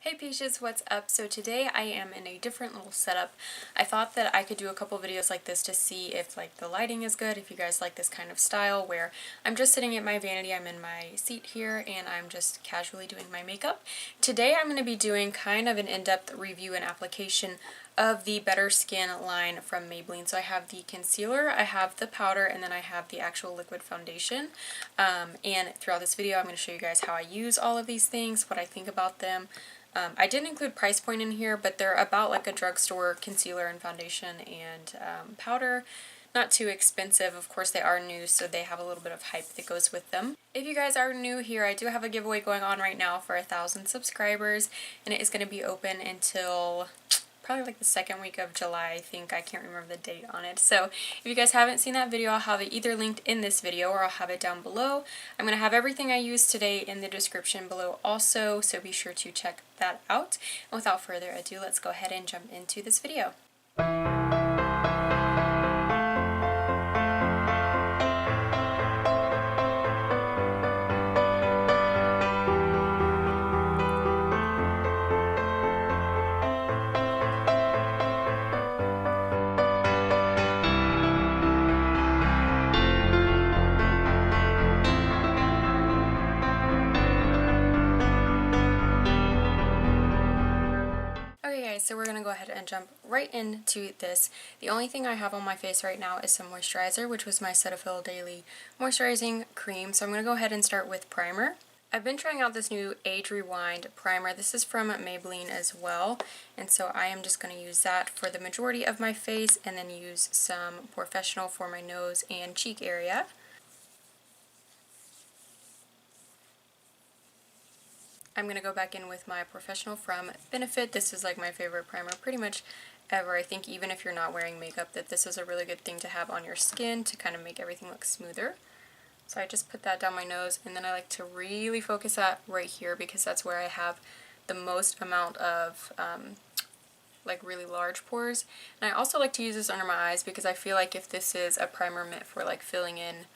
Hey Peaches, what's up? So today I am in a different little setup. I thought that I could do a couple videos like this to see if the lighting is good, if you guys like this kind of style where I'm just sitting at my vanity, I'm in my seat here, and I'm just casually doing my makeup. Today I'm going to be doing kind of an in-depth review and application of the Better Skin line from Maybelline. So I have the concealer, I have the powder, and then I have the actual liquid foundation. And throughout this video I'm going to show you guys how I use all of these things, what I think about them. I didn't include price point in here, but they're about like a drugstore concealer and foundation and powder. Not too expensive. Of course, they are new, so they have a little bit of hype that goes with them. If you guys are new here, I do have a giveaway going on right now for 1,000 subscribers, and it is going to be open until probably like the second week of July, I think. I can't remember the date on it. So if you guys haven't seen that video, I'll have it either linked in this video or I'll have it down below. I'm going to have everything I used today in the description below also, so be sure to check that out. And without further ado, let's go ahead and jump into this video. So we're going to go ahead and jump right into this. The only thing I have on my face right now is some moisturizer, which was my Cetaphil Daily Moisturizing Cream. So I'm going to go ahead and start with primer. I've been trying out this new Age Rewind primer. This is from Maybelline as well, and so I am just going to use that for the majority of my face and then use some Professional for my nose and cheek area. I'm going to go back in with my Professional from Benefit. This is like my favorite primer pretty much ever. I think even if you're not wearing makeup, that this is a really good thing to have on your skin to kind of make everything look smoother. So I just put that down my nose, and then I like to really focus that right here because that's where I have the most amount of like really large pores. And I also like to use this under my eyes because I feel like if this is a primer meant for like filling in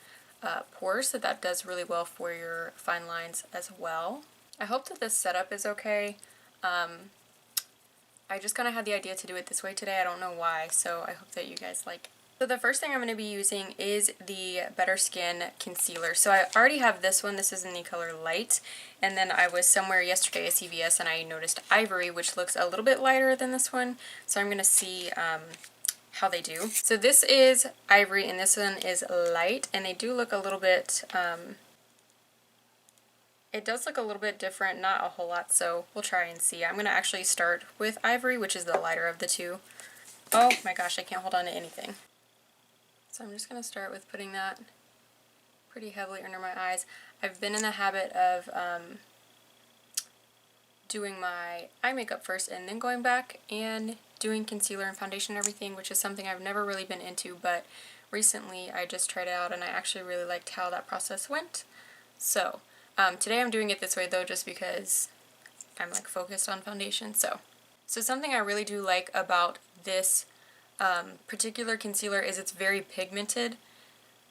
pores, that does really well for your fine lines as well. I hope that this setup is okay. I just kind of had the idea to do it this way today. I don't know why, so I hope that you guys like it. So the first thing I'm going to be using is the Better Skin Concealer. So I already have this one. This is in the color Light. And then I was somewhere yesterday at CVS and I noticed Ivory, which looks a little bit lighter than this one. So I'm going to see how they do. So this is Ivory and this one is Light. And they do look a little bit... it does look a little bit different, not a whole lot, so we'll try and see. I'm going to actually start with Ivory, which is the lighter of the two. Oh my gosh, I can't hold on to anything. So I'm just going to start with putting that pretty heavily under my eyes. I've been in the habit of doing my eye makeup first and then going back and doing concealer and foundation and everything, which is something I've never really been into, but recently I just tried it out and I actually really liked how that process went. So today I'm doing it this way though just because I'm like focused on foundation. So something I really do like about this particular concealer is it's very pigmented,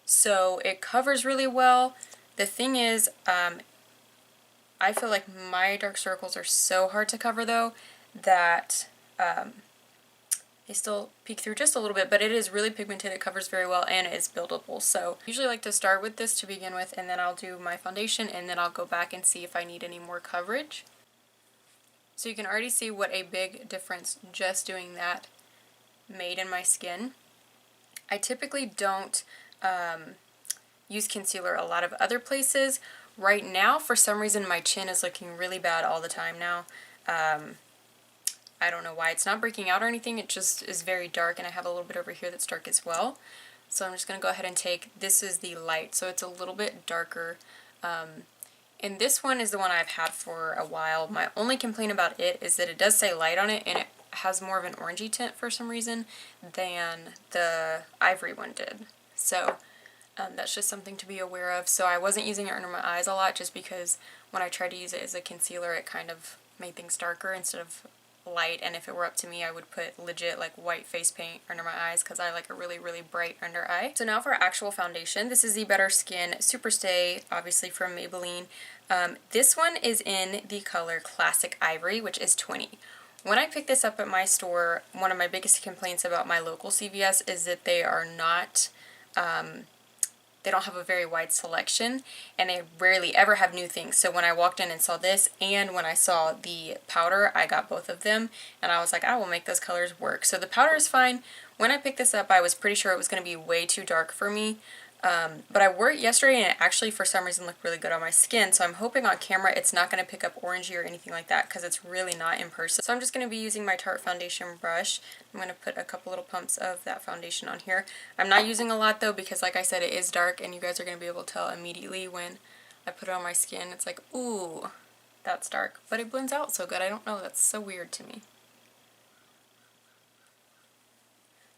so it covers really well. The thing is, I feel like my dark circles are so hard to cover though that they still peek through just a little bit, but it is really pigmented, it covers very well, and it is buildable. So I usually like to start with this to begin with, and then I'll do my foundation, and then I'll go back and see if I need any more coverage. So you can already see what a big difference just doing that made in my skin. I typically don't use concealer a lot of other places. Right now, for some reason, my chin is looking really bad all the time now. I don't know why. It's not breaking out or anything, it just is very dark, and I have a little bit over here that's dark as well. So I'm just going to go ahead and take, this is the Light, so it's a little bit darker. And this one is the one I've had for a while. My only complaint about it is that it does say Light on it, and it has more of an orangey tint for some reason than the Ivory one did. So that's just something to be aware of. So I wasn't using it under my eyes a lot just because when I tried to use it as a concealer it kind of made things darker instead of light, and if it were up to me I would put legit like white face paint under my eyes because I like a really bright under eye. So now for actual foundation, this is the Better Skin Superstay, obviously from Maybelline. This one is in the color Classic Ivory, which is 20. When I picked this up at my store, one of my biggest complaints about my local CVS is that they are not, they don't have a very wide selection, and they rarely ever have new things. So when I walked in and saw this, and when I saw the powder, I got both of them, and I was like, I will make those colors work. So the powder is fine. When I picked this up, I was pretty sure it was going to be way too dark for me. But I wore it yesterday and it actually for some reason looked really good on my skin, so I'm hoping on camera it's not going to pick up orangey or anything like that because it's really not in person. So I'm just going to be using my Tarte foundation brush. I'm going to put a couple little pumps of that foundation on here. I'm not using a lot though because like I said it is dark and you guys are going to be able to tell immediately when I put it on my skin. It's like, ooh, that's dark. But it blends out so good. I don't know, that's so weird to me.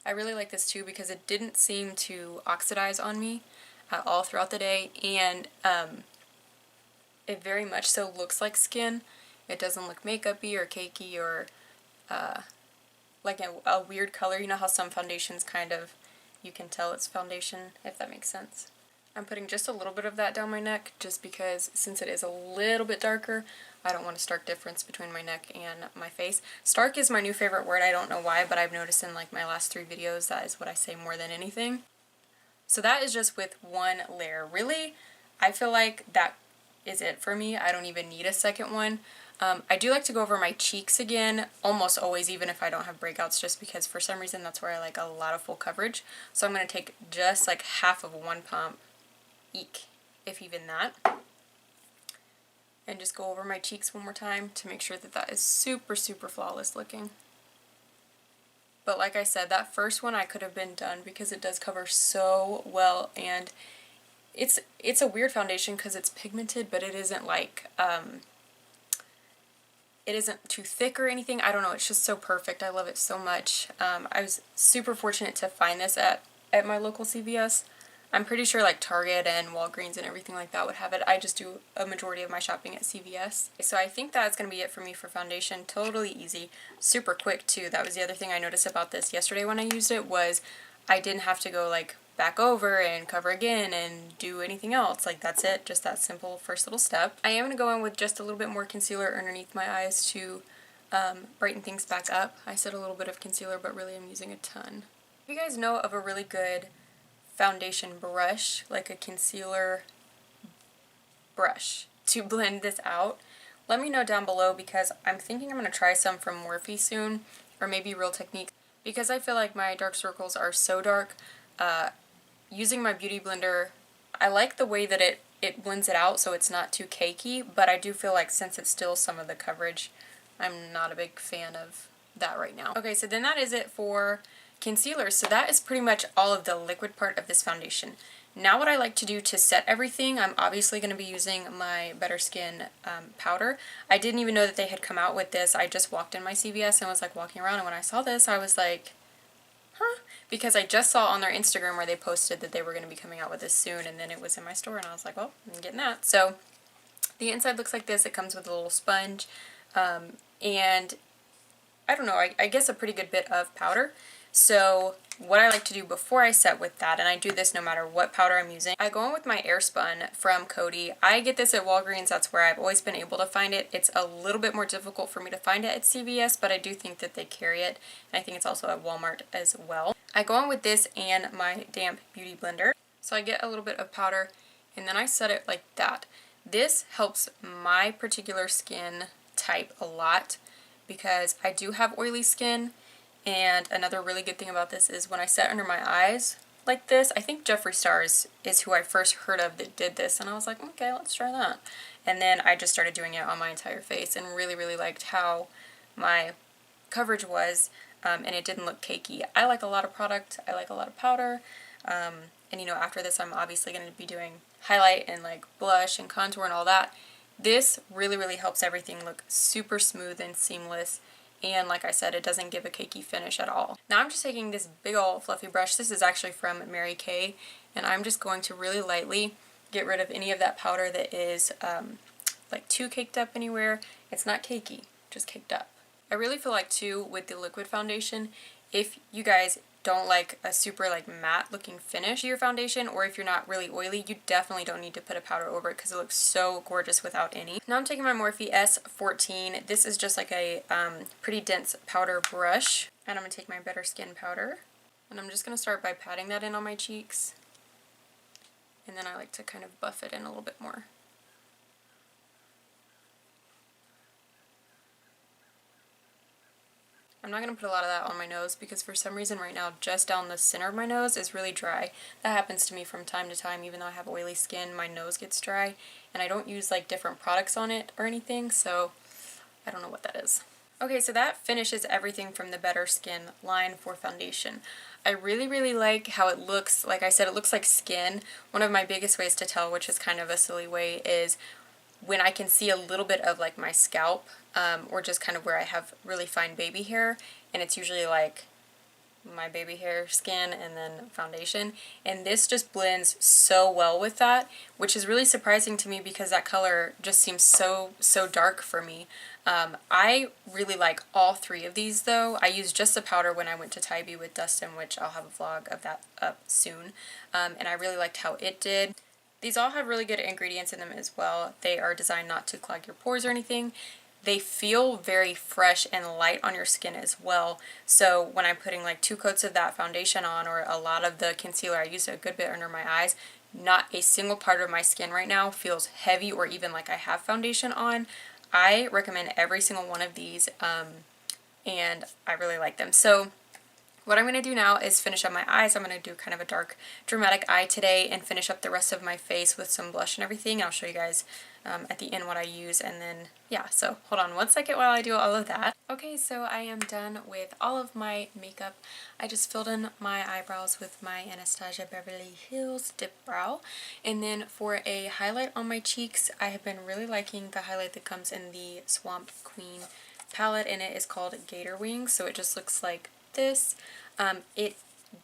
I really like this too because it didn't seem to oxidize on me at all throughout the day, and it very much so looks like skin. It doesn't look makeup-y or cakey or like a weird color. You know how some foundations kind of, you can tell it's foundation, if that makes sense. I'm putting just a little bit of that down my neck just because since it is a little bit darker, I don't want a stark difference between my neck and my face. Stark is my new favorite word. I don't know why, but I've noticed in like my last 3 videos that is what I say more than anything. So that is just with one layer. Really, I feel like that is it for me. I don't even need a second one. I do like to go over my cheeks again, almost always, even if I don't have breakouts, just because for some reason that's where I like a lot of full coverage. So I'm going to take just like half of one pump, eek, if even that, and just go over my cheeks one more time to make sure that that is super flawless looking. But like I said, that first one I could have been done because it does cover so well, and it's a weird foundation because it's pigmented, but it isn't like, it isn't too thick or anything. I don't know, it's just so perfect. I love it so much. I was super fortunate to find this at my local CVS. I'm pretty sure like Target and Walgreens and everything like that would have it. I just do a majority of my shopping at CVS. So I think that's going to be it for me for foundation. Totally easy. Super quick too. That was the other thing I noticed about this yesterday when I used it, was I didn't have to go like back over and cover again and do anything else. Like that's it. Just that simple first little step. I am going to go in with just a little bit more concealer underneath my eyes to brighten things back up. I said a little bit of concealer, but really I'm using a ton. If you guys know of a really good foundation brush, like a concealer brush to blend this out, let me know down below because I'm thinking I'm going to try some from Morphe soon, or maybe Real Techniques, because I feel like my dark circles are so dark. Using my beauty blender, I like the way that it blends it out so it's not too cakey, but I do feel like since it's still some of the coverage, I'm not a big fan of that right now. Okay, so then that is it for concealer. So that is pretty much all of the liquid part of this foundation. Now what I like to do to set everything, I'm obviously going to be using my Better Skin powder. I didn't even know that they had come out with this. I just walked in my CVS and was like walking around, and when I saw this I was like, huh? Because I just saw on their Instagram where they posted that they were going to be coming out with this soon, and then it was in my store and I was like, well, I'm getting that. So the inside looks like this. It comes with a little sponge and I don't know, I guess a pretty good bit of powder. So what I like to do before I set with that, and I do this no matter what powder I'm using, I go in with my Airspun from Coty. I get this at Walgreens. That's where I've always been able to find it. It's a little bit more difficult for me to find it at CVS, but I do think that they carry it, and I think it's also at Walmart as well. I go in with this and my damp beauty blender. So I get a little bit of powder, and then I set it like that. This helps my particular skin type a lot because I do have oily skin. And another really good thing about this is when I set under my eyes like this, I think Jeffree Star is who I first heard of that did this, and I was like, okay, let's try that. And then I just started doing it on my entire face and really liked how my coverage was, and it didn't look cakey. I like a lot of product, I like a lot of powder, and you know, after this I'm obviously going to be doing highlight and like blush and contour and all that. This really helps everything look super smooth and seamless. And like I said, it doesn't give a cakey finish at all. Now I'm just taking this big old fluffy brush. This is actually from Mary Kay, and I'm just going to really lightly get rid of any of that powder that is like too caked up anywhere. It's not cakey, just caked up. I really feel like too with the liquid foundation, if you guys don't like a super like matte looking finish to your foundation, or if you're not really oily, you definitely don't need to put a powder over it because it looks so gorgeous without any. Now I'm taking my Morphe S14. This is just like a pretty dense powder brush, and I'm going to take my Better Skin powder, and I'm just going to start by patting that in on my cheeks, and then I like to kind of buff it in a little bit more. I'm not going to put a lot of that on my nose because for some reason right now just down the center of my nose is really dry. That happens to me from time to time. Even though I have oily skin, my nose gets dry, and I don't use like different products on it or anything, so I don't know what that is. Okay, so that finishes everything from the Better Skin line for foundation. I really like how it looks. Like I said, it looks like skin. One of my biggest ways to tell, which is kind of a silly way, is when I can see a little bit of like my scalp, or just kind of where I have really fine baby hair, and it's usually like my baby hair, skin, and then foundation, and this just blends so well with that, which is really surprising to me because that color just seems so dark for me. I really like all three of these though. I used just the powder when I went to Tybee with Dustin, which I'll have a vlog of that up soon, and I really liked how it did. These all have really good ingredients in them as well. They are designed not to clog your pores or anything. They feel very fresh and light on your skin as well. So when I'm putting like 2 coats of that foundation on, or a lot of the concealer, I used a good bit under my eyes, not a single part of my skin right now feels heavy or even like I have foundation on. I recommend every single one of these, and I really like them. So what I'm going to do now is finish up my eyes. I'm going to do kind of a dark, dramatic eye today and finish up the rest of my face with some blush and everything. I'll show you guys at the end what I use, and then, yeah, so hold on one second while I do all of that. Okay, so I am done with all of my makeup. I just filled in my eyebrows with my Anastasia Beverly Hills Dip Brow, and then for a highlight on my cheeks, I have been really liking the highlight that comes in the Swamp Queen palette, and it is called Gator Wings, so it just looks like this. It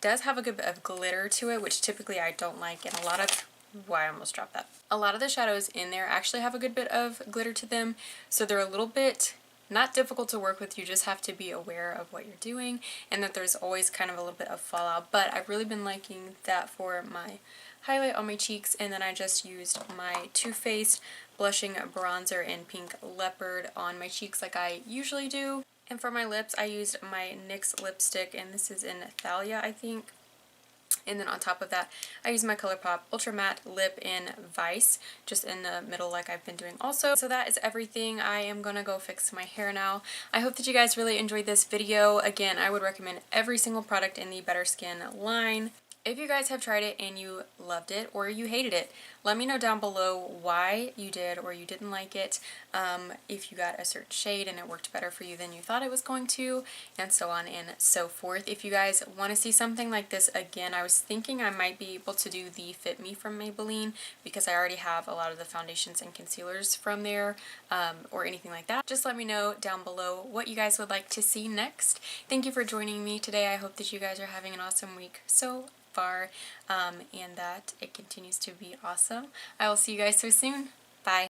does have a good bit of glitter to it, which typically I don't like, and a lot of, I almost dropped that. A lot of the shadows in there actually have a good bit of glitter to them, so they're a little bit not difficult to work with. You just have to be aware of what you're doing, and that there's always kind of a little bit of fallout, but I've really been liking that for my highlight on my cheeks. And then I just used my Too Faced blushing bronzer in pink leopard on my cheeks like I usually do. And for my lips, I used my NYX lipstick, and this is in Thalia, I think. And then on top of that, I used my Colourpop Ultra Matte Lip in Vice, just in the middle like I've been doing also. So that is everything. I am going to go fix my hair now. I hope that you guys really enjoyed this video. Again, I would recommend every single product in the Better Skin line. If you guys have tried it and you loved it or you hated it, let me know down below why you did or you didn't like it. If you got a certain shade and it worked better for you than you thought it was going to, and so on and so forth. If you guys want to see something like this again, I was thinking I might be able to do the Fit Me from Maybelline because I already have a lot of the foundations and concealers from there, or anything like that. Just let me know down below what you guys would like to see next. Thank you for joining me today. I hope that you guys are having an awesome week so far, and that it continues to be awesome. I will see you guys so soon.